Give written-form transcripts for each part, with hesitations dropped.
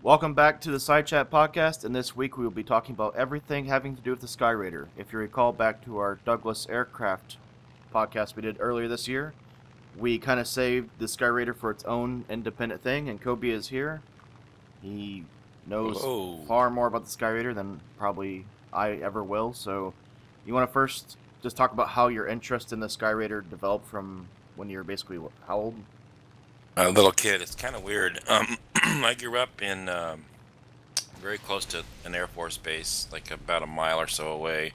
Welcome back to the Side Chat Podcast, and this week we will be talking about everything having to do with the Skyraider. If you recall back to our Douglas Aircraft podcast we did earlier this year, we kind of saved the Skyraider for its own independent thing, and Cobey is here. He knows far more about the Skyraider than probably I ever will, so you want to first just talk about how your interest in the Skyraider developed from when you were basically, how old? A little kid. It's kind of weird. I grew up in very close to an Air Force base, like about a mile or so away.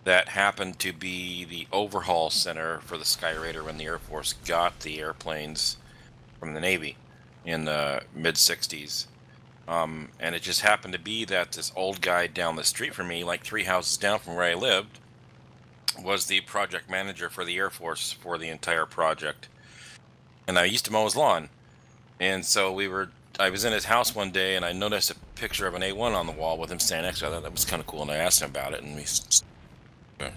That happened to be the overhaul center for the Skyraider when the Air Force got the airplanes from the Navy in the mid-60s. And it just happened to be that this old guy down the street from me, like 3 houses down from where I lived, was the project manager for the Air Force for the entire project. And I used to mow his lawn. And so I was in his house one day and I noticed a picture of an A-1 on the wall with him standing next to it. I thought that was kind of cool, and I asked him about it, and we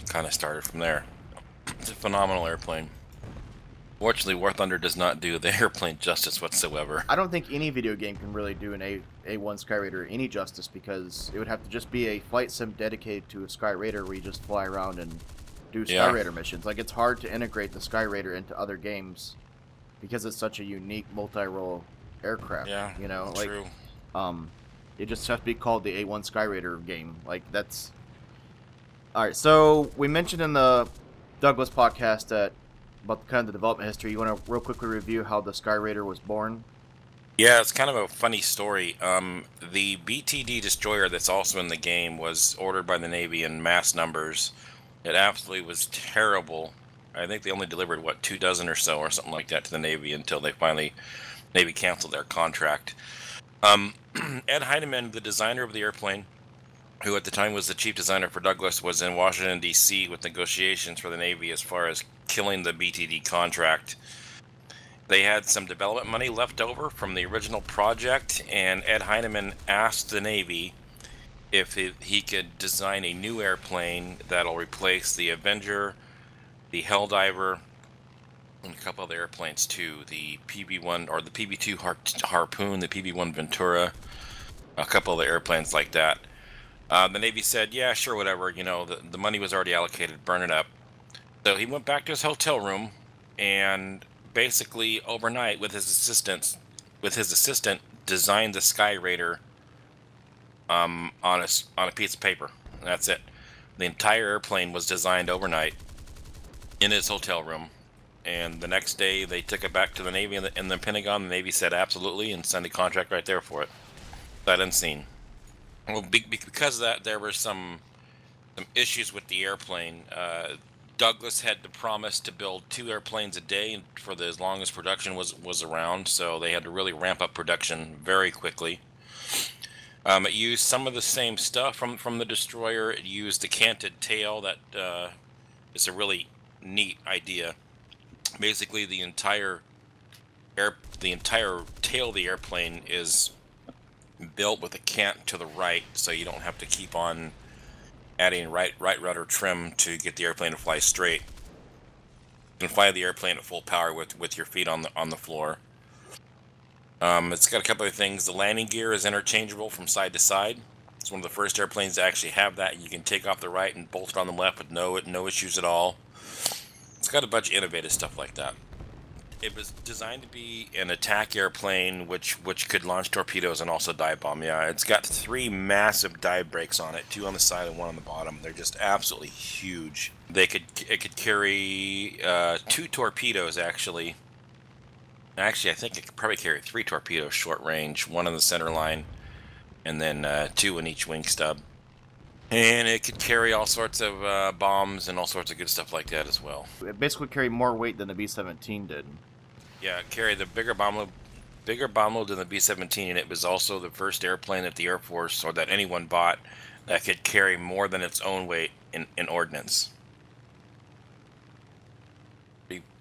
kind of started from there. It's a phenomenal airplane. Fortunately, War Thunder does not do the airplane justice whatsoever. I don't think any video game can really do an A-1 Skyraider any justice, because it would have to just be a flight sim dedicated to a Skyraider where you just fly around and do Skyraider missions. Like, it's hard to integrate the Skyraider into other games because it's such a unique multi-role aircraft. Yeah, you know, true. It just has to be called the A-1 Skyraider game. Like, that's... Alright, so we mentioned in the Douglas podcast that about kind of the development history. You want to real quickly review how the Skyraider was born? Yeah, it's kind of a funny story. The BTD destroyer that's also in the game was ordered by the Navy in mass numbers. It absolutely was terrible. I think they only delivered, 2 dozen or so, or something like that, to the Navy until they finally, Navy canceled their contract. Ed Heinemann, the designer of the airplane, who at the time was the chief designer for Douglas, was in Washington, D.C. with negotiations for the Navy as far as killing the BTD contract. They had some development money left over from the original project, and Ed Heinemann asked the Navy if he could design a new airplane that'll replace the Avenger, the Helldiver, and a couple other airplanes too. The PB-1 or the PB-2 Harpoon, the PB-1 Ventura, a couple other airplanes like that. The Navy said, yeah, sure, whatever. You know, the money was already allocated, burn it up. So he went back to his hotel room and basically overnight with his assistant designed the Skyraider on a piece of paper. That's it. The entire airplane was designed overnight in his hotel room, and the next day they took it back to the Navy and the Pentagon. The Navy said absolutely and signed a contract right there for it. Sight unseen. Well, because of that, there were some issues with the airplane. Douglas had to promise to build 2 airplanes a day for as long as production was around, so they had to really ramp up production very quickly. It used some of the same stuff from the destroyer. It used the canted tail that is a really neat idea. Basically, the entire tail of the airplane is built with a cant to the right, so you don't have to keep on adding right rudder trim to get the airplane to fly straight. You can fly the airplane at full power with your feet on the floor. It's got a couple of things. The landing gear is interchangeable from side to side. It's one of the first airplanes to actually have that. You can take off the right and bolt it on the left with no issues at all. It's got a bunch of innovative stuff like that. It was designed to be an attack airplane which could launch torpedoes and also dive bomb. Yeah, it's got 3 massive dive brakes on it, 2 on the side and 1 on the bottom. They're just absolutely huge. It could carry 2 torpedoes actually. Actually, I think it could probably carry 3 torpedoes short range, 1 on the center line, and then 2 in each wing stub. And it could carry all sorts of bombs and all sorts of good stuff like that as well. It basically carried more weight than the B-17 did. Yeah, it carried the bigger bomb load than the B-17, and it was also the first airplane that the Air Force, or that anyone bought, that could carry more than its own weight in ordnance.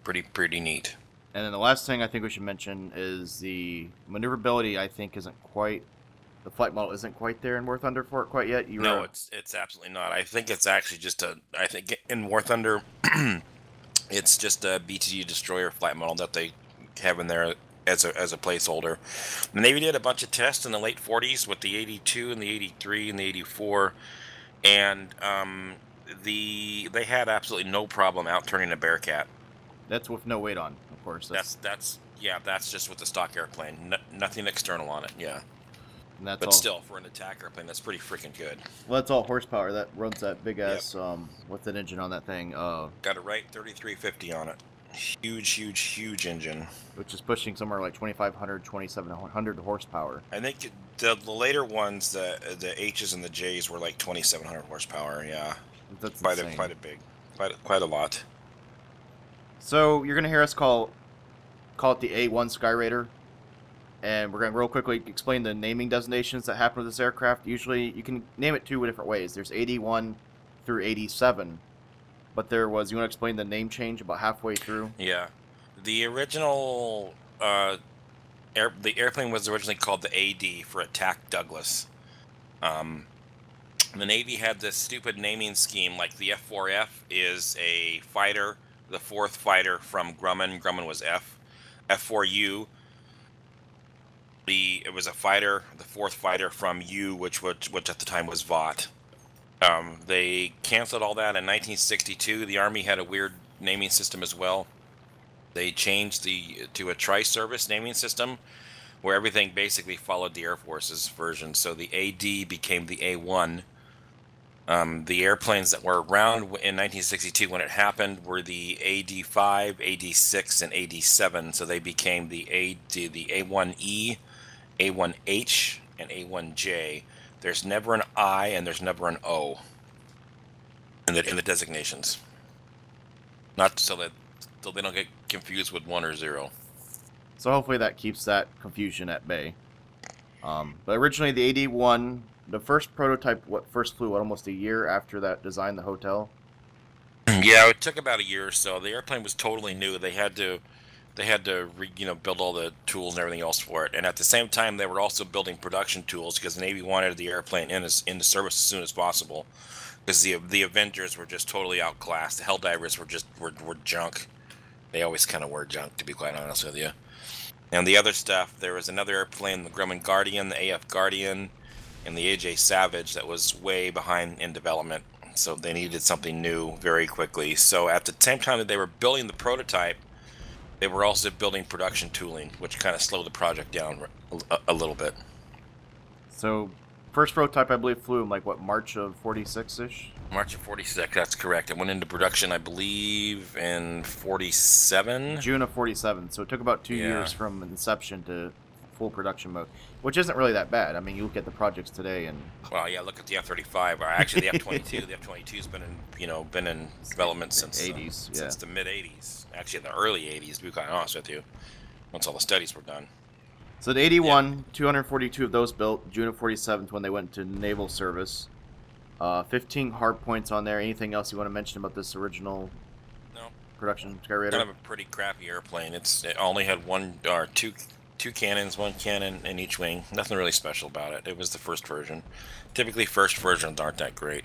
Pretty neat. And then the last thing I think we should mention is the maneuverability. I think the flight model isn't quite there in War Thunder for it quite yet. No, it's absolutely not. I think it's actually just I think in War Thunder, it's just a BTD destroyer flight model that they have in there as a placeholder. The Navy did a bunch of tests in the late 40s with the 82 and the 83 and the 84, and they had absolutely no problem outturning a Bearcat. That's with no weight on, of course. That's just with the stock airplane. Nothing external on it. Yeah. And that's But all, still, for an attack airplane, that's pretty freaking good. well, that's all horsepower. That runs that big ass what's that engine on that thing? Got a Wright 3350 on it. Huge engine. Which is pushing somewhere like 2,500, 2,700 horsepower. I think the later ones, the H's and the J's were like 2,700 horsepower. Yeah, That's quite insane. quite a lot. So you're gonna hear us call it the A-1 Skyraider, and we're gonna real quickly explain the naming designations that happen with this aircraft. Usually, you can name it two different ways. There's 81 through 87, but you want to explain the name change about halfway through? Yeah, the original the airplane was originally called the AD for Attack Douglas. The Navy had this stupid naming scheme, like the F4F is a fighter, the fourth fighter from Grumman. Grumman was F. F4U, it was a fighter, the fourth fighter from U, which at the time was Vought. They canceled all that in 1962. The Army had a weird naming system as well. They changed to a tri-service naming system, where everything basically followed the Air Force's version. So the AD became the A1. The airplanes that were around in 1962 when it happened were the AD5, AD6, and AD7. So they became the A1E, A1H, and A1J. There's never an I and there's never an O in the designations. Not so they don't get confused with 1 or 0. So hopefully that keeps that confusion at bay. But originally the AD-1, the first prototype, first flew almost a year after that designed the hotel. Yeah, it took about a year or so. The airplane was totally new. They had to build all the tools and everything else for it. And at the same time, they were also building production tools because the Navy wanted the airplane into service as soon as possible. Because the Avengers were just totally outclassed. The Helldivers were junk. They always kind of were junk, to be quite honest with you. And the other stuff, there was another airplane, the Grumman Guardian, the AF Guardian, and the AJ Savage that was way behind in development. So they needed something new very quickly. So at the same time that they were building the prototype, they were also building production tooling, which kind of slowed the project down a little bit. So first prototype, I believe, flew in like what, March of 46-ish? March of 46, that's correct. It went into production, I believe, in 47. June of 47. So it took about 2 years from inception to full production mode, which isn't really that bad. I mean, you look at the projects today, and well, yeah, look at the F-35, or actually the F-22. The F-22's been in development since the 80s, since the mid 80s. Actually, the early 80s, to be quite honest with you, once all the studies were done. So the 81, 242 of those built. June of 47 when they went to naval service. 15 hard points on there. Anything else you want to mention about this original production Skyraider? Kind of a pretty crappy airplane. It only had two cannons, one cannon in each wing. Nothing really special about it. It was the first version. Typically, first versions aren't that great.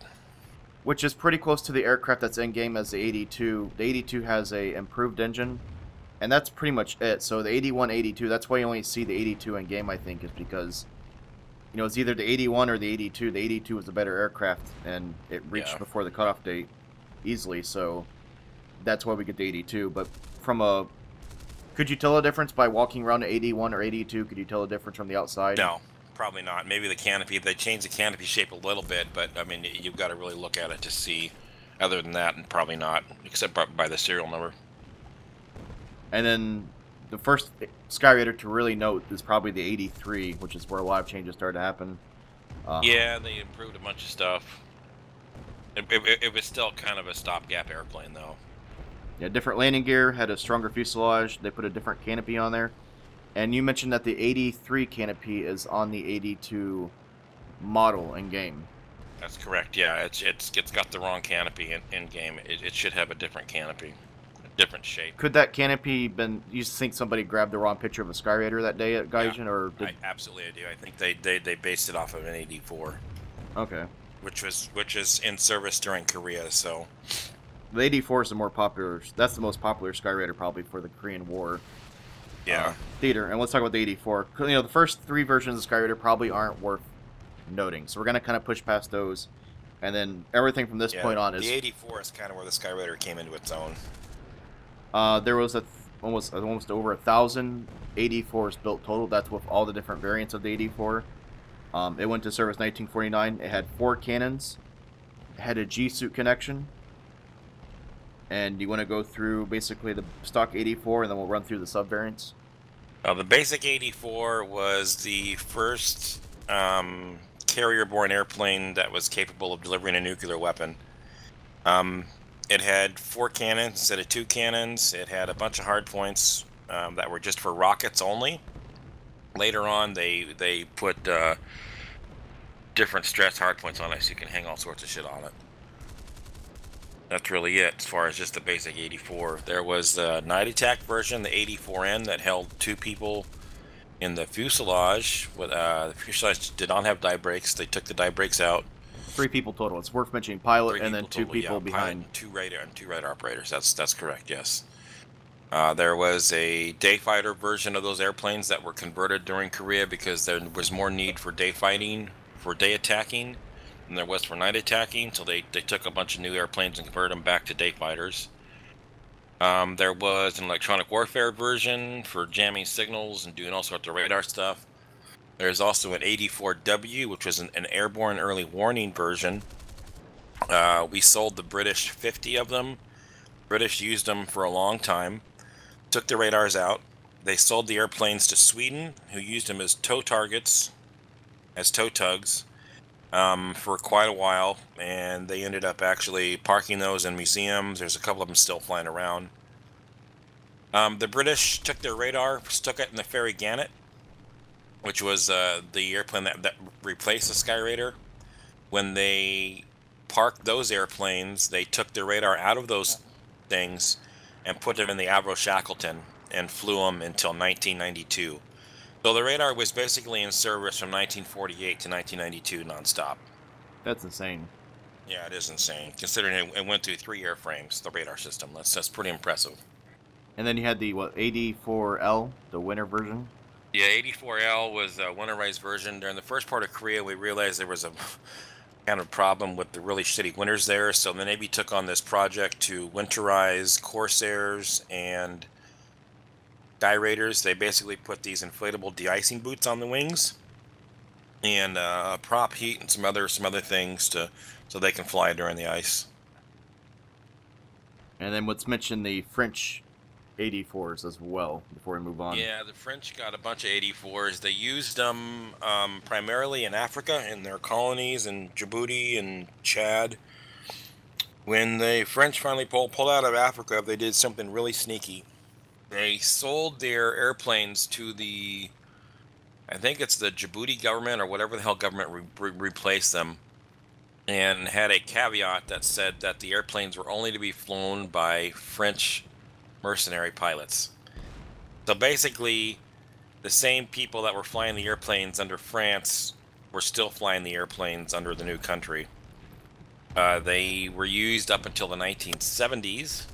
Which is pretty close to the aircraft that's in game as the 82. The 82 has a improved engine, and that's pretty much it. So the 81, 82. That's why you only see the 82 in game. I think is because, it's either the 81 or the 82. The 82 was a better aircraft, and it reached before the cutoff date easily. So that's why we get the 82. But could you tell a difference by walking around the 81 or 82? Could you tell a difference from the outside? No, probably not. Maybe the canopy. They changed the canopy shape a little bit, but I mean, you've got to really look at it to see. Other than that, and probably not, except by the serial number. And then the first Skyraider to really note is probably the 83, which is where a lot of changes started to happen. Yeah, they improved a bunch of stuff. It was still kind of a stopgap airplane, though. Yeah, different landing gear, had a stronger fuselage. They put a different canopy on there. And you mentioned that the 83 canopy is on the 82 model in game. That's correct. Yeah, it's got the wrong canopy in game. It should have a different canopy, a different shape. Could that canopy been? You think somebody grabbed the wrong picture of a Skyraider that day at Gaijin, or did... Absolutely, I do. I think they based it off of an 84. Okay. Which is in service during Korea. So the 84 is the more popular. That's the most popular Skyraider probably for the Korean War. Yeah. theater, and let's talk about the 84. You know, the first 3 versions of Skyraider probably aren't worth noting, so we're gonna kind of push past those, and then everything from this point on is the 84 is kind of where the Skyraider came into its own. there was almost over 1,000 84s built total. That's with all the different variants of the 84. It went to service 1949. It had 4 cannons. It had a G-suit connection. And you want to go through basically the stock 84, and then we'll run through the sub-variants. The basic 84 was the first carrier-borne airplane that was capable of delivering a nuclear weapon. It had 4 cannons instead of 2 cannons. It had a bunch of hardpoints that were just for rockets only. Later on, they put different stress hardpoints on it, so you can hang all sorts of shit on it. That's really it as far as just the basic 84. There was the night attack version, the 84N, that held 2 people in the fuselage. The fuselage did not have die brakes. They took the die brakes out. 3 people total. It's worth mentioning pilot and then 2 people behind. Pilot and two radar operators. That's correct. Yes. There was a day fighter version of those airplanes that were converted during Korea because there was more need for day fighting, for day attacking, than there was for night attacking. So they took a bunch of new airplanes and converted them back to day fighters. There was an electronic warfare version for jamming signals and doing all sorts of radar stuff. There's also an 84W, which was an airborne early warning version. We sold the British 50 of them. British used them for a long time. Took the radars out. They sold the airplanes to Sweden, who used them as tow targets, as tow tugs, for quite a while. And they ended up actually parking those in museums. There's a couple of them still flying around. The British took their radar, stuck it in the Ferry Gannet, which was the airplane that replaced the Skyraider. When they parked those airplanes, they took the radar out of those things and put them in the Avro Shackleton and flew them until 1992. So the radar was basically in service from 1948 to 1992 nonstop. That's insane. Yeah, it is insane, considering it went through 3 airframes, the radar system. That's pretty impressive. And then you had the, 84L, the winter version? Yeah, 84L was a winterized version. During the first part of Korea, we realized there was a kind of problem with the really shitty winters there, so the Navy took on this project to winterize Corsairs and Skyraiders. They basically put these inflatable de-icing boots on the wings and prop heat and some other things so they can fly during the ice. And then let's mention the French 84s as well before we move on. Yeah, the French got a bunch of 84s. They used them primarily in Africa, in their colonies in Djibouti and Chad. When the French finally pulled out of Africa, they did something really sneaky. They sold their airplanes to the, I think it's the Djibouti government or whatever the hell government replaced them, and had a caveat that said that the airplanes were only to be flown by French mercenary pilots. So basically, the same people that were flying the airplanes under France were still flying the airplanes under the new country. They were used up until the 1970s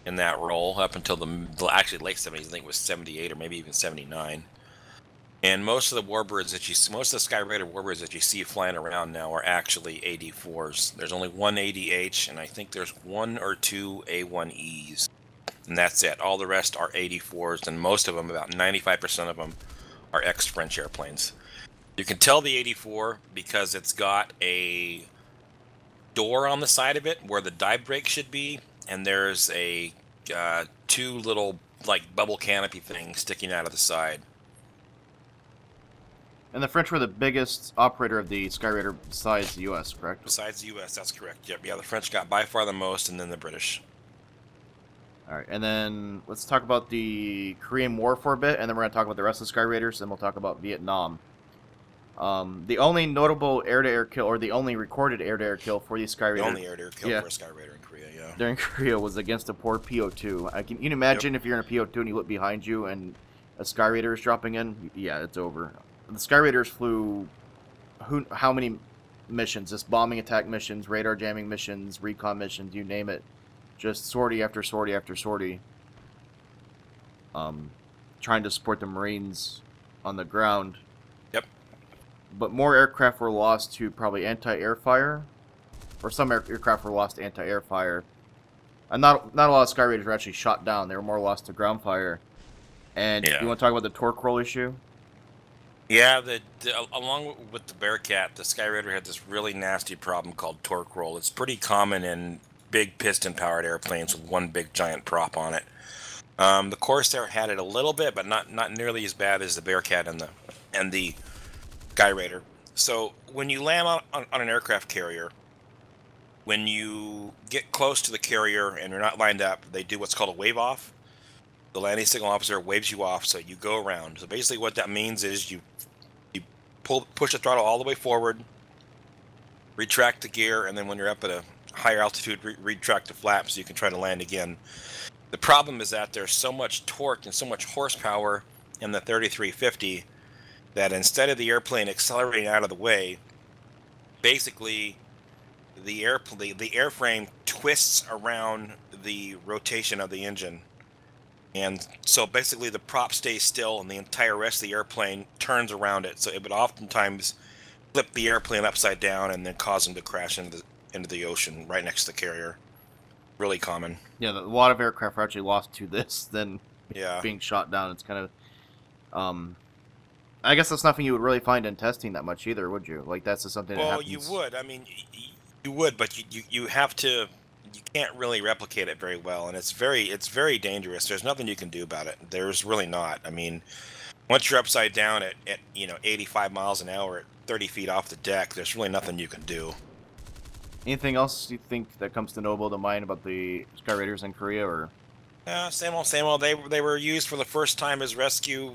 in that role, up until the actually late 70s. I think it was 78 or maybe even 79. And most of the warbirds that most of the Skyraider warbirds that you see flying around now are actually 84s. There's only one 80H, and I think there's 1 or 2 A-1Es. And that's it. All the rest are 84s, and most of them, about 95% of them, are ex-French airplanes. You can tell the 84 because it's got a door on the side of it where the dive brake should be, and there's a 2 little like bubble canopy things sticking out of the side. And the French were the biggest operator of the Skyraider besides the U.S., correct? Besides the U.S., that's correct. Yep. Yeah, the French got by far the most, and then the British. All right, and then let's talk about the Korean War for a bit, and then we're going to talk about the rest of the Skyraiders, and we'll talk about Vietnam. The only notable air-to-air kill, or the only recorded air-to-air kill for the Skyraider... The only air-to-air kill for a Skyraider in Korea, yeah. During Korea was against a poor PO-2. You can imagine if you're in a PO-2 and you look behind you and a Skyraider is dropping in, yeah, it's over. The Skyraiders flew how many missions? Just bombing attack missions, radar jamming missions, recon missions, you name it. Just sortie after sortie after sortie. trying to support the Marines on the ground. Yep. But more aircraft were lost to probably anti-air fire, or some aircraft were lost to anti-air fire. And not a lot of Skyraiders were actually shot down. They were more lost to ground fire. And you want to talk about the torque roll issue? Yeah, along with the Bearcat, the Skyraider had this really nasty problem called torque roll. It's pretty common in big piston-powered airplanes with one big giant prop on it. The Corsair had it a little bit, but not nearly as bad as the Bearcat and the Skyraider. So when you land on an aircraft carrier, when you get close to the carrier and you're not lined up, they do what's called a wave off. The landing signal officer waves you off, so you go around. So basically what that means is you push the throttle all the way forward, retract the gear, and then when you're up at a higher altitude, retract the flaps so you can try to land again. The problem is that there's so much torque and so much horsepower in the 3350 that instead of the airplane accelerating out of the way, basically the airframe twists around the rotation of the engine. And so basically the prop stays still and the entire rest of the airplane turns around it. So it would oftentimes flip the airplane upside down and then cause them to crash into the ocean right next to the carrier. Really common. Yeah, a lot of aircraft are actually lost to this than yeah. being shot down. It's kind of... I guess that's nothing you would really find in testing that much either, would you? Like, that's just something that happens... Well, you would. I mean, you would, but you have to... You can't really replicate it very well, and it's very dangerous. There's nothing you can do about it. There's really not. I mean, once you're upside down at 85 miles an hour at 30 feet off the deck, there's really nothing you can do. Anything else you think that comes to notable to mind about the Skyraiders in Korea, or? Same old. They were used for the first time as rescue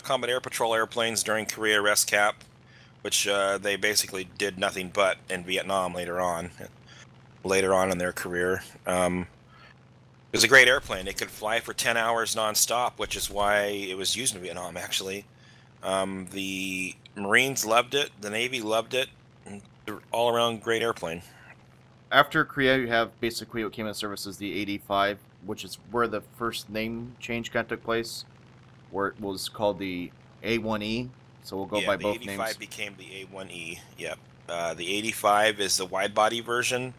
combat air patrol airplanes during Korea ResCap, which they basically did nothing but in Vietnam later on in their career. It was a great airplane. It could fly for 10 hours non-stop, which is why it was used in Vietnam, actually. The Marines loved it. The Navy loved it. All-around great airplane. After Korea, you have basically what came in service as the 85, which is where the first name change kind of took place, where it was called the A-1E. So we'll go by both names. The 85 became the A-1E. Yep. The 85 is the wide-body version.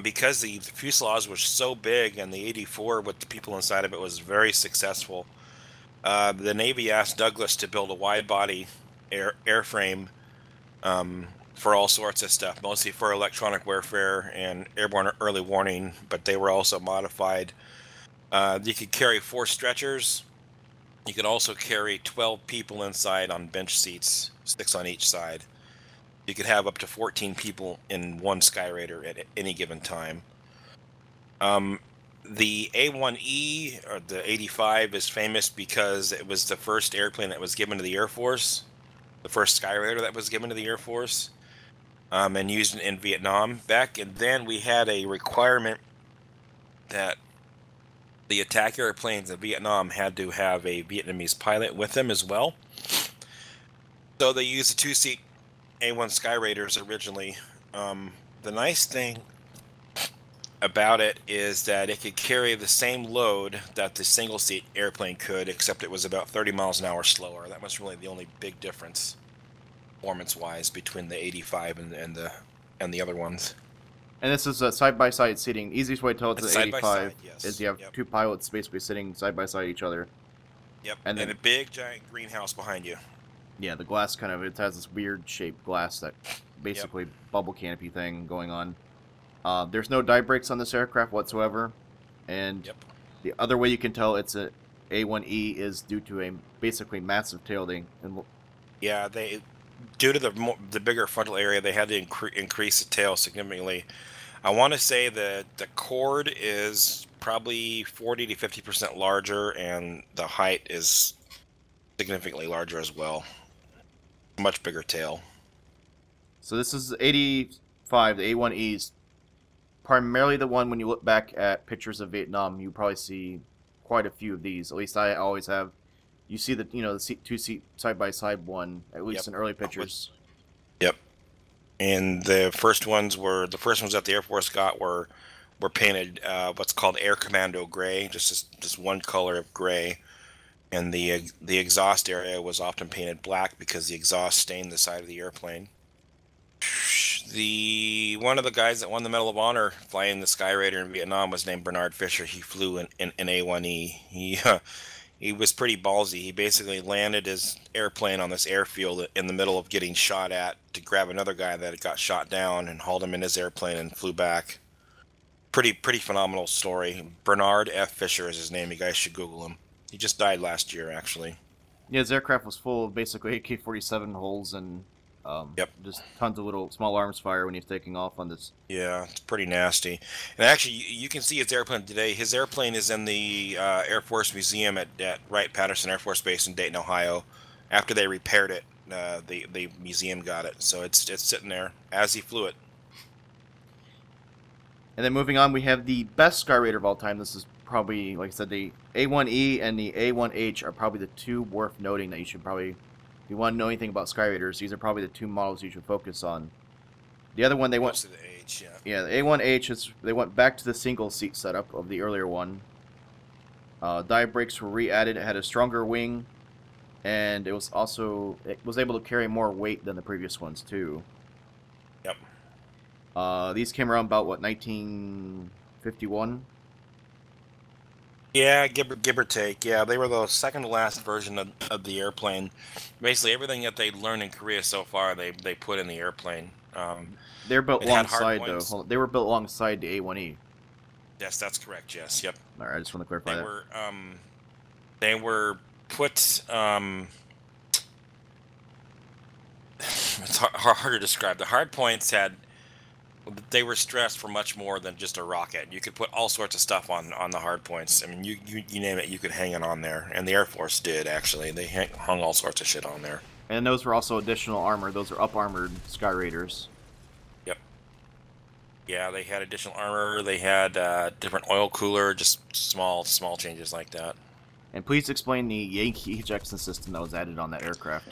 Because the fuselage was so big, and the 84 with the people inside of it was very successful, the Navy asked Douglas to build a wide-body airframe for all sorts of stuff, mostly for electronic warfare and airborne early warning, but they were also modified. You could carry 4 stretchers. You could also carry 12 people inside on bench seats, 6 on each side. You could have up to 14 people in one Skyraider at any given time. The A-1E, or the 85, is famous because it was the first airplane that was given to the Air Force, the first Skyraider that was given to the Air Force, and used in Vietnam. Back and then we had a requirement that the attack airplanes in Vietnam had to have a Vietnamese pilot with them as well. So they used a 2-seat A-1 Skyraiders originally. The nice thing about it is that it could carry the same load that the single-seat airplane could, except it was about 30 miles an hour slower. That was really the only big difference, performance-wise, between the 85 and the other ones. And this is a side-by-side seating. Easiest way to tell it's an 85 yes. is you have 2 pilots basically sitting side-by-side each other. Yep, and then a big, giant greenhouse behind you. Yeah, the glass kind of, it has this weird shaped glass that basically bubble canopy thing going on. There's no dive brakes on this aircraft whatsoever. And the other way you can tell it's a A-1E is due to a basically massive tailwing. Yeah, due to the bigger frontal area, they had to increase the tail significantly. I want to say that the chord is probably 40 to 50% larger, and the height is significantly larger as well. Much bigger tail. So this is 85, the A-1Es. Primarily the one, when you look back at pictures of Vietnam, you probably see quite a few of these. At least I always have. You see the, the 2-seat side-by-side one, at least in early pictures. Yep. And the first ones that the Air Force got were painted what's called Air Commando gray, just one color of gray. and the exhaust area was often painted black because the exhaust stained the side of the airplane. The one of the guys that won the Medal of Honor flying the Skyraider in Vietnam was named Bernard Fisher. He flew in A-1E. He was pretty ballsy. He basically landed his airplane on this airfield in the middle of getting shot at to grab another guy that had got shot down and hauled him in his airplane and flew back. Pretty phenomenal story. Bernard F. Fisher is his name. You guys should Google him. He just died last year, actually. Yeah, his aircraft was full of basically AK-47 holes and Yep. just tons of little small arms fire when he's taking off on this. Yeah, it's pretty nasty. And actually, you can see his airplane today. His airplane is in the Air Force Museum at Wright-Patterson Air Force Base in Dayton, Ohio. After they repaired it, the museum got it, so it's sitting there as he flew it. And then moving on, we have the best Skyraider of all time. This is probably, like I said, the A-1E and the A-1H are probably the two worth noting that you should probably, if you want to know anything about Skyraiders, these are probably the two models you should focus on. The other one they went, Most of the H, yeah. yeah, the A-1H is they went back to the single seat setup of the earlier one. Dive brakes were re-added. It had a stronger wing, and it was able to carry more weight than the previous ones too. Yep. These came around about what, 1951. Yeah, give or take. Yeah, they were the second to last version of the airplane. Basically, everything that they learned in Korea so far, they put in the airplane. They're built it had hard alongside though. points. Hold on. They were built alongside the A1E. Yes, that's correct. Yes, yep. All right, I just want to clarify They that. were they were put it's hard to describe. The hard points they were stressed for much more than just a rocket. You could put all sorts of stuff on the hard points. I mean, you name it, you could hang it on there. And the Air Force did, actually. They hung all sorts of shit on there. And those were also additional armor. Those are up-armored Skyraiders. Yep. Yeah, they had additional armor. They had different oil cooler, just small changes like that. And please explain the Yankee ejection system that was added on that aircraft.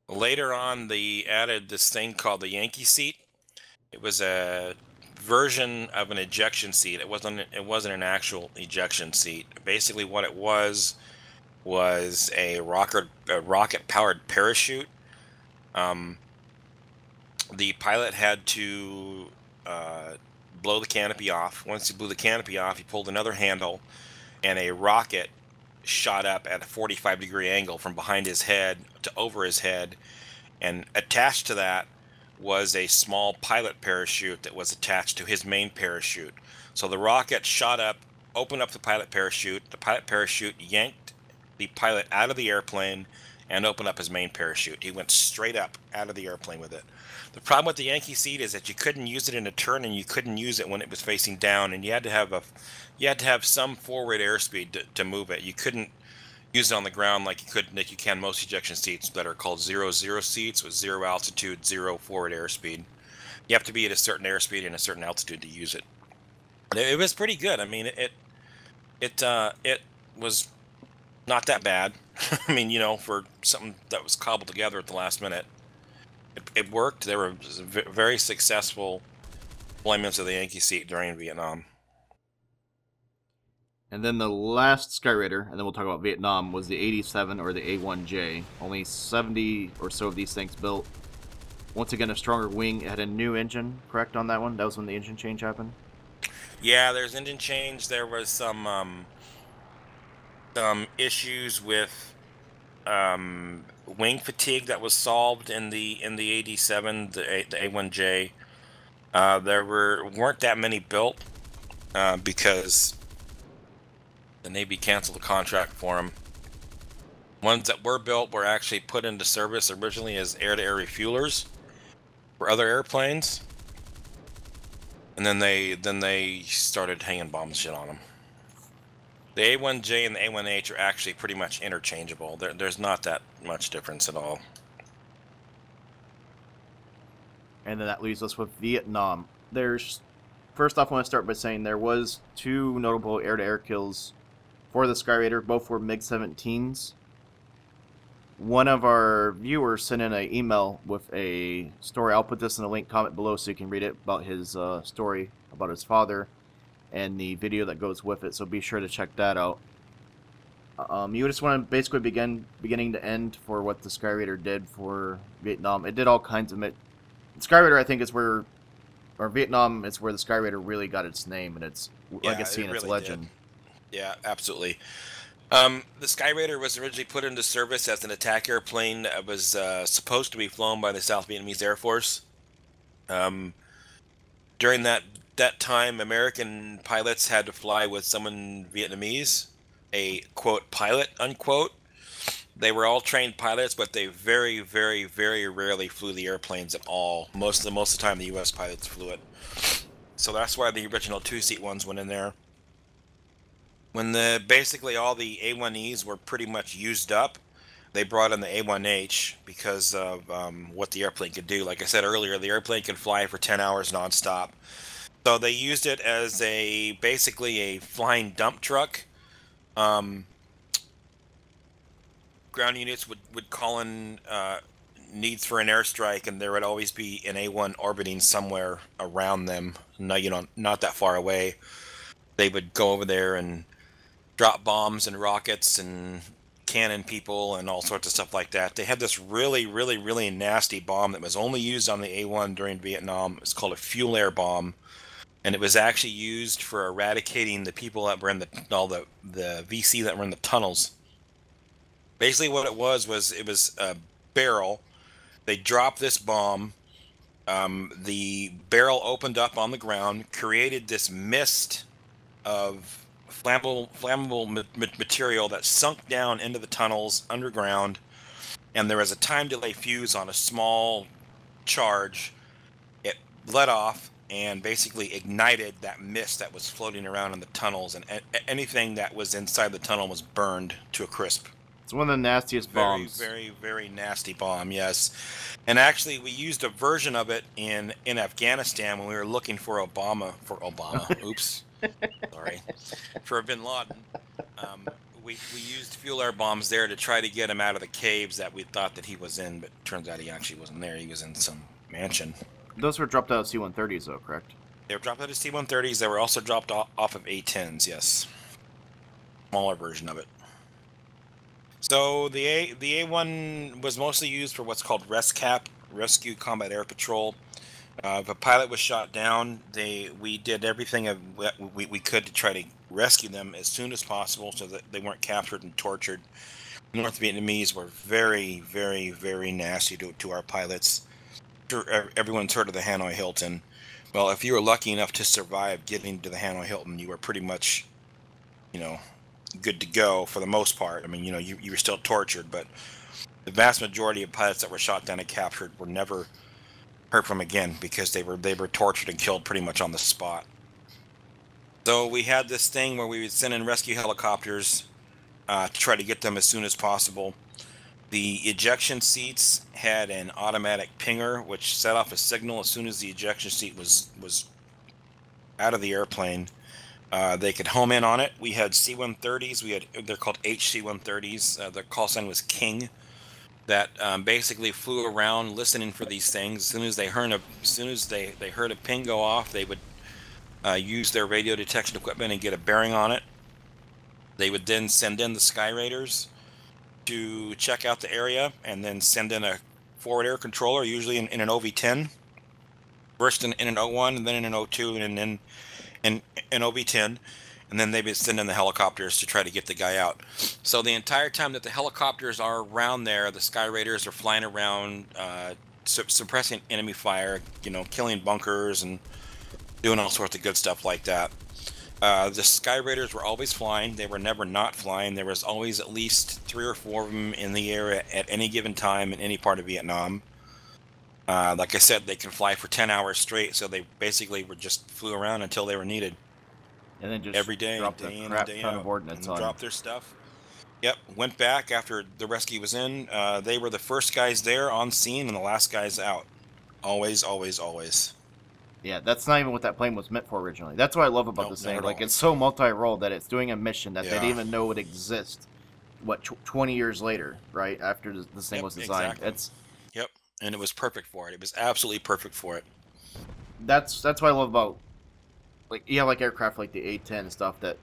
Later on, they added this thing called the Yankee seat. It was a version of an ejection seat. It wasn't an actual ejection seat. Basically, what it was a rocket-powered parachute. The pilot had to blow the canopy off. Once he blew the canopy off, he pulled another handle, and a rocket shot up at a 45-degree angle from behind his head to over his head, and attached to that was a small pilot parachute that was attached to his main parachute. So the rocket shot up, opened up the pilot parachute yanked the pilot out of the airplane and opened up his main parachute. He went straight up out of the airplane with it. The problem with the Yankee seat is that you couldn't use it in a turn, and you couldn't use it when it was facing down, and you had to have some forward airspeed to move it. You couldn't use it on the ground like you can most ejection seats that are called 0-0 seats with 0 altitude, 0 forward airspeed. You have to be at a certain airspeed and a certain altitude to use it. It was pretty good. I mean, it was not that bad. I mean, for something that was cobbled together at the last minute, it worked. There were very successful deployments of the Yankee seat during Vietnam. And then the last Skyraider, and then we'll talk about Vietnam, was the 87 or the A1J. Only 70 or so of these things built. Once again, a stronger wing. It had a new engine, correct, on that one? That was when the engine change happened? Yeah, there's engine change. There was some issues with wing fatigue that was solved in the 87, the A1J. There weren't that many built because the Navy canceled the contract for them. Ones that were built were actually put into service originally as air-to-air refuelers for other airplanes, and then they started hanging bomb shit on them. The A1J and the A1H are actually pretty much interchangeable. There's not that much difference at all. And then that leaves us with Vietnam. First off, I want to start by saying there was two notable air-to-air kills for the Skyraider. Both were MiG-17s. One of our viewers sent in an email with a story. I'll put this in a link comment below so you can read it about his story about his father and the video that goes with it. So be sure to check that out. You just want to basically beginning to end for what the Skyraider did for Vietnam. It did all kinds of Skyraider, I think, is where, or Vietnam is where the Skyraider really got its name and its legacy and its legend. Yeah, absolutely. The Skyraider was originally put into service as an attack airplane that was supposed to be flown by the South Vietnamese Air Force. During that time, American pilots had to fly with someone Vietnamese, a quote pilot unquote. They were all trained pilots, but they very, very, very rarely flew the airplanes at all. Most of the time, the U.S. pilots flew it. So that's why the original two-seat ones went in there. When basically all the A-1Es were pretty much used up, they brought in the A-1H because of what the airplane could do. Like I said earlier, the airplane could fly for 10 hours nonstop. So they used it as basically a flying dump truck. Ground units would call in needs for an airstrike, and there would always be an A-1 orbiting somewhere around them. Not that far away. They would go over there and drop bombs and rockets and cannon people and all sorts of stuff like that. They had this really, really, really nasty bomb that was only used on the A-1 during Vietnam. It's called a fuel air bomb, and it was actually used for eradicating the people that were in the VC that were in the tunnels. Basically, what it was a barrel. They dropped this bomb. The barrel opened up on the ground, created this mist of flammable material that sunk down into the tunnels underground, and there was a time delay fuse on a small charge. It let off and basically ignited that mist that was floating around in the tunnels, and anything that was inside the tunnel was burned to a crisp. It's one of the nastiest bombs. Very, very, very nasty bomb, yes. And actually, we used a version of it in Afghanistan when we were looking for Obama. Oops. Sorry. For Bin Laden. We used fuel air bombs there to try to get him out of the caves that we thought that he was in, but turns out he actually wasn't there. He was in some mansion. Those were dropped out of C-130s, though, correct? They were dropped out of C-130s. They were also dropped off of A-10s, yes. Smaller version of it. So the A-1 was mostly used for what's called RESCAP, Rescue Combat Air Patrol. If a pilot was shot down, we did everything we could to try to rescue them as soon as possible so that they weren't captured and tortured. The North Vietnamese were very, very, very nasty to our pilots. Sure, everyone's heard of the Hanoi Hilton. Well, if you were lucky enough to survive getting to the Hanoi Hilton, you were pretty much, good to go for the most part. I mean, you were still tortured, but the vast majority of pilots that were shot down and captured were never heard from again because they were tortured and killed pretty much on the spot. So we had this thing where we would send in rescue helicopters to try to get them as soon as possible. The ejection seats had an automatic pinger which set off a signal as soon as the ejection seat was out of the airplane. They could home in on it. We had C-130s. They're called HC-130s. Their call sign was King. That basically flew around listening for these things. As soon as they heard a ping go off, they would use their radio detection equipment and get a bearing on it. They would then send in the Skyraiders to check out the area, and then send in a forward air controller, usually in an OV-10. First in an O-1, and then in an O-2, and then in an OV-10. And then they would send in the helicopters to try to get the guy out. So the entire time that the helicopters are around there, the Skyraiders are flying around, suppressing enemy fire, killing bunkers and doing all sorts of good stuff like that. The Skyraiders were always flying. They were never not flying. There was always at least 3 or 4 of them in the air at any given time in any part of Vietnam. Like I said, they can fly for 10 hours straight, so they basically just flew around until they were needed. And then just every day, day in and day out, and dropped their stuff. Yep, went back after the rescue was in. They were the first guys there on scene and the last guys out. Always, always, always. Yeah, that's not even what that plane was meant for originally. That's what I love about this thing. Like, it's so multi-role that it's doing a mission that they didn't even know would exist. 20 years later, right? After this thing was designed. Exactly. Yep, and it was perfect for it. It was absolutely perfect for it. That's what I love about, like aircraft like the A-10 and stuff that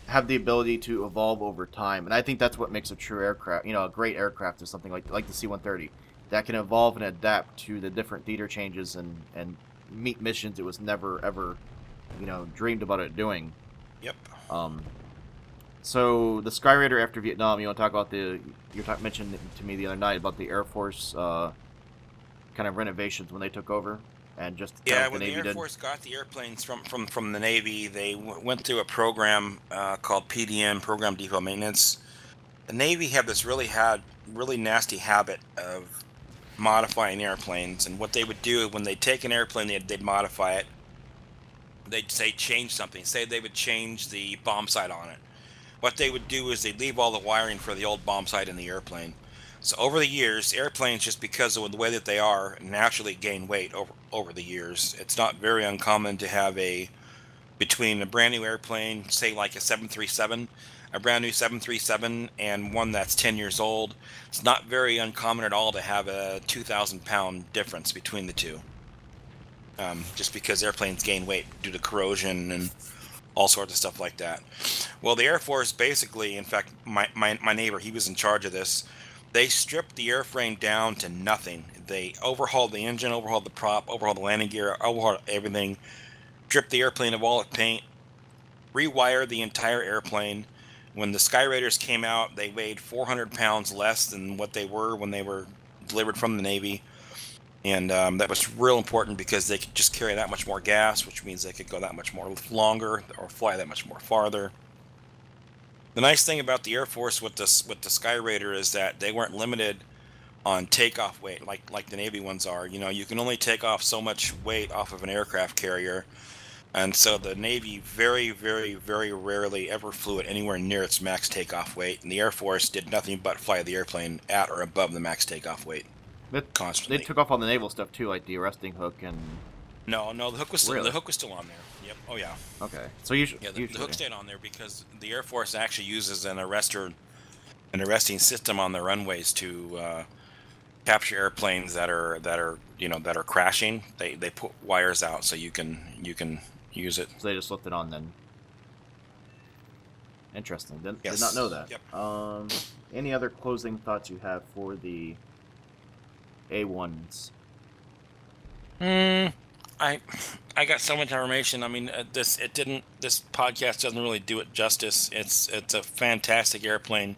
have the ability to evolve over time, and I think that's what makes a true aircraft, a great aircraft, is something like the C-130 that can evolve and adapt to the different theater changes and meet missions it was never ever, dreamed about it doing. Yep. So the Skyraider after Vietnam, you want to talk about mentioned to me the other night about the Air Force kind of renovations when they took over, and just when the Air Force got the airplanes from the Navy, they went through a program called PDM, Program Depot Maintenance. The Navy had this really nasty habit of modifying airplanes, and what they would do when they take an airplane, they'd modify it. They'd say change something. Say they would change the bomb sight on it. What they would do is they'd leave all the wiring for the old bomb sight in the airplane. So over the years, airplanes, just because of the way that they are, naturally gain weight over the years. It's not very uncommon to have between a brand new airplane, say like a 737, a brand new 737 and one that's 10 years old, it's not very uncommon at all to have a 2,000-pound difference between the two. Just because airplanes gain weight due to corrosion and all sorts of stuff like that. Well, the Air Force basically, in fact, my neighbor, he was in charge of this. They stripped the airframe down to nothing. They overhauled the engine, overhauled the prop, overhauled the landing gear, overhauled everything, stripped the airplane of all its paint, rewired the entire airplane. When the Skyraiders came out, they weighed 400 pounds less than what they were when they were delivered from the Navy. And that was real important because they could just carry that much more gas, which means they could go that much more longer or fly that much more farther. The nice thing about the Air Force with the Skyraider is that they weren't limited on takeoff weight like the Navy ones are. You can only take off so much weight off of an aircraft carrier, and so the Navy very, very, very rarely ever flew it anywhere near its max takeoff weight, and the Air Force did nothing but fly the airplane at or above the max takeoff weight. Constantly. They took off on the naval stuff too, like the arresting hook and. No, the hook was still, the hook was still on there. Yep. Oh yeah. Okay. So the hook stayed on there because the Air Force actually uses an arresting system on the runways to capture airplanes that are crashing. They put wires out so you can use it. So they just left it on then. Interesting. Did Yes. not know that. Yep. Any other closing thoughts you have for the A1s? I got so much information. I mean, this podcast doesn't really do it justice. It's a fantastic airplane.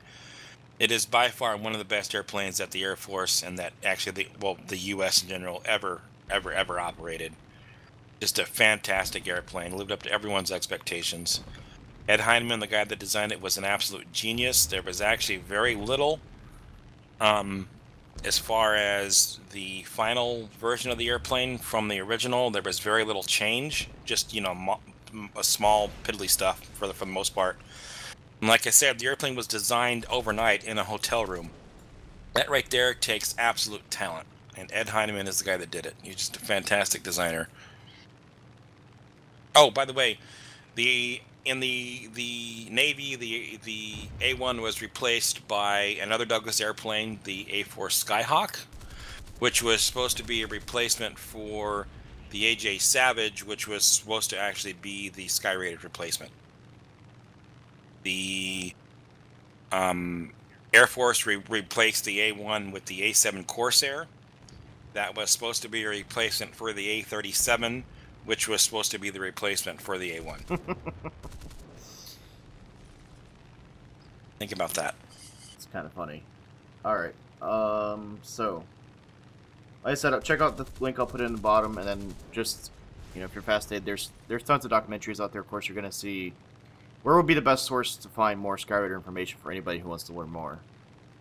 It is by far one of the best airplanes that the Air Force and that actually the U.S. in general ever operated. Just a fantastic airplane. Lived up to everyone's expectations. Ed Heinemann, the guy that designed it, was an absolute genius. There was actually very little as far as the final version of the airplane from the original. There was very little change, just a small piddly stuff for the most part. And like I said, the airplane was designed overnight in a hotel room. That right there takes absolute talent, and Ed Heinemann is the guy that did it. He's just a fantastic designer. Oh, by the way, in the Navy, the A-1 was replaced by another Douglas airplane, the A-4 Skyhawk, which was supposed to be a replacement for the A.J. Savage, which was supposed to actually be the Skyraider replacement. The Air Force replaced the A-1 with the A-7 Corsair. That was supposed to be a replacement for the A-37, which was supposed to be the replacement for the A-1. Think about that. It's kind of funny. Alright, so, like I said, check out the link I'll put in the bottom, and then just, if you're fascinated, there's tons of documentaries out there. Of course, you're going to see where would be the best source to find more Skyraider information for anybody who wants to learn more.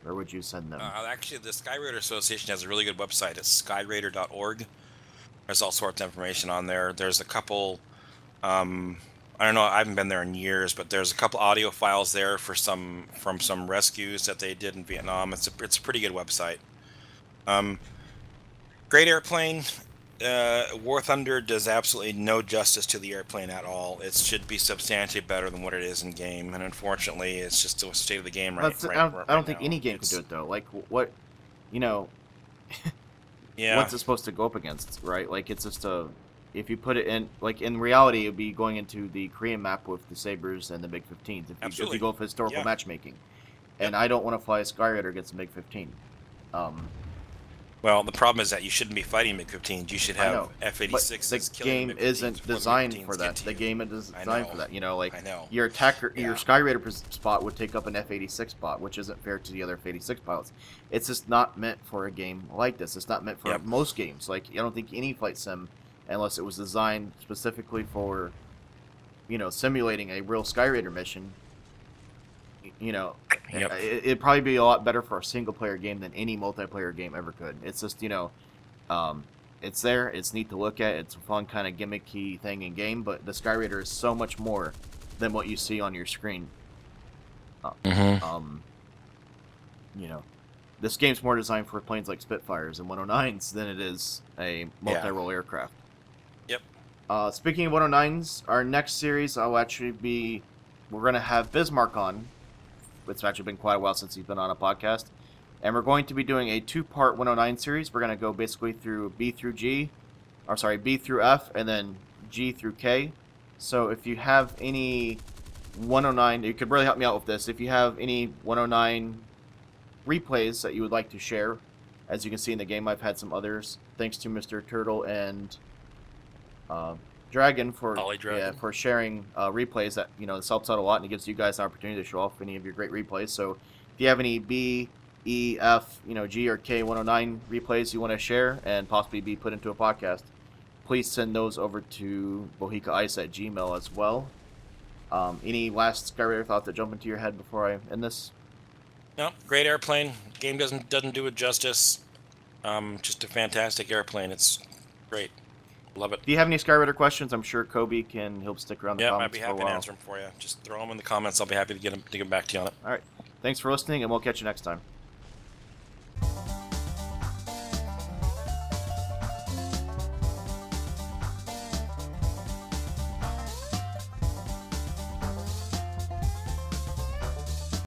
Where would you send them? Actually, the Skyraider Association has a really good website. It's skyraider.org. There's all sorts of information on there. There's a couple, I don't know, I haven't been there in years, but there's a couple audio files there from some rescues that they did in Vietnam. It's a pretty good website. Great airplane. War Thunder does absolutely no justice to the airplane at all. It should be substantially better than what it is in game, and unfortunately, it's just the state of the game right now. I don't think any game could do it though. Like what, Yeah. What's it supposed to go up against, right? Like it's just a if you put it in, like in reality, it'd be going into the Korean map with the Sabres and the MiG-15s if you go for historical matchmaking. And I don't want to fly a Skyraider against a MiG-15. Well, the problem is that you shouldn't be fighting MiG-15s. You should have F-86s. The game isn't designed for that. The game is designed for that. You know, like your attacker, your Skyraider spot would take up an F-86 spot, which isn't fair to the other F-86 pilots. It's just not meant for a game like this. It's not meant for most games. Like, I don't think any flight sim, unless it was designed specifically for, you know, simulating a real Skyraider mission, you know, it'd probably be a lot better for a single-player game than any multiplayer game ever could. It's just, you know, it's there, it's neat to look at, it's a fun kind of gimmicky thing in game, but the Skyraider is so much more than what you see on your screen. You know, this game's more designed for planes like Spitfires and 109s than it is a multi-role aircraft. Yep. Speaking of 109s, our next series I'll actually be, we're going to have Bismarck on. It's actually been quite a while since he's been on a podcast. And we're going to be doing a 2-part 109 series. We're going to go basically through B through F, and then G through K. So if you have any 109, you could really help me out with this. If you have any 109 replays that you would like to share, as you can see in the game, I've had some others. Thanks to Mr. Turtle and Dragon for sharing replays. That, you know, this helps out a lot, and it gives you guys an opportunity to show off any of your great replays. So if you have any B, E, F, you know, G or K 109 replays you want to share and possibly be put into a podcast, please send those over to bohicaice@gmail.com as well. Any last Skyraider thoughts that jump into your head before I end this? No, great airplane. Game doesn't do it justice. Just a fantastic airplane. It's great. Love it. Do you have any Skyraider questions? I'm sure Cobey he'll stick around the comments for a while. Yeah, I'd be happy to answer them for you. Just throw them in the comments. I'll be happy to get them back to you on it. All right. Thanks for listening, and we'll catch you next time.